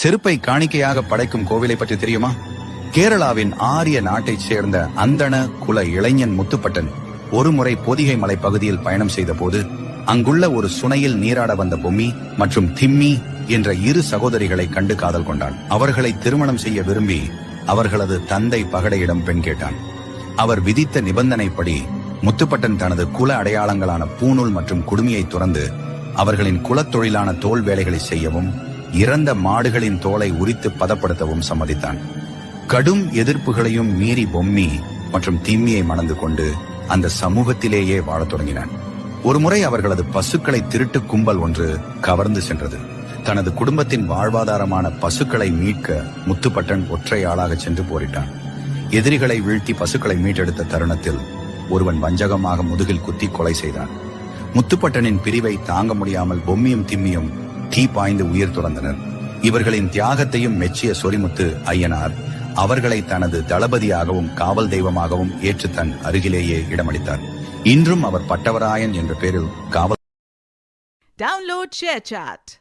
செருப்பை காணிக்கையாக படைக்கும் கோவிலை பற்றி தெரியுமா? கேரளாவின் ஆரிய நாட்டைச் சேர்ந்த அந்தண குல இளைஞன் முத்துப்பட்டன் ஒருமுறை பொதிகை மலை பகுதியில் பயணம் செய்த போது அங்குள்ள ஒரு சுனையில் நீராட வந்த பொம்மி மற்றும் திம்மி என்ற இரு சகோதரிகளை கண்டு காதல் கொண்டான். அவர்களை திருமணம் செய்ய விரும்பி அவர்களது தந்தை பகடையிடம் பெண் கேட்டான். அவர் விதித்த நிபந்தனைப்படி முத்துப்பட்டன் தனது குல அடையாளங்களான பூணூல் மற்றும் குடுமியை துறந்து அவர்களின் குலத்தொழிலான தோல் வேலைகளை செய்யவும் இறந்த மாடுகளின் தோலை உரித்து பதப்படுத்தவும் சம்மதித்தான். கடும் எதிர்ப்புகளையும் மீறி பொம்மி மற்றும் திம்மியை மணந்து கொண்டு அந்த சமூகத்திலேயே வாழத் தொடங்கினான். ஒருமுறை அவர்களது பசுக்களை திருட்டு கும்பல் ஒன்று கவர்ந்து சென்றது. தனது குடும்பத்தின் வாழ்வாதாரமான பசுக்களை மீட்க முத்துப்பட்டன் ஒற்றை ஆளாக சென்று போரிட்டான். எதிரிகளை வீழ்த்தி பசுக்களை மீட்டெடுத்த தருணத்தில் ஒருவன் வஞ்சகமாக முதுகில் குத்தி கொலை செய்தான். முத்துப்பட்டனின் பிரிவை தாங்க முடியாமல் பொம்மியும் திம்மியும் தீ பாய்ந்து உயிர் துறந்தனர். இவர்களின் தியாகத்தையும் மெச்சிய சொரிமுத்து ஐயனார் அவர்களை தனது தளபதியாகவும் காவல் தெய்வமாகவும் ஏற்று தன் அருகிலேயே இடமளித்தார். இன்றும் அவர் பட்டவராயன் என்ற பெயரில் காவல். Download ShareChat.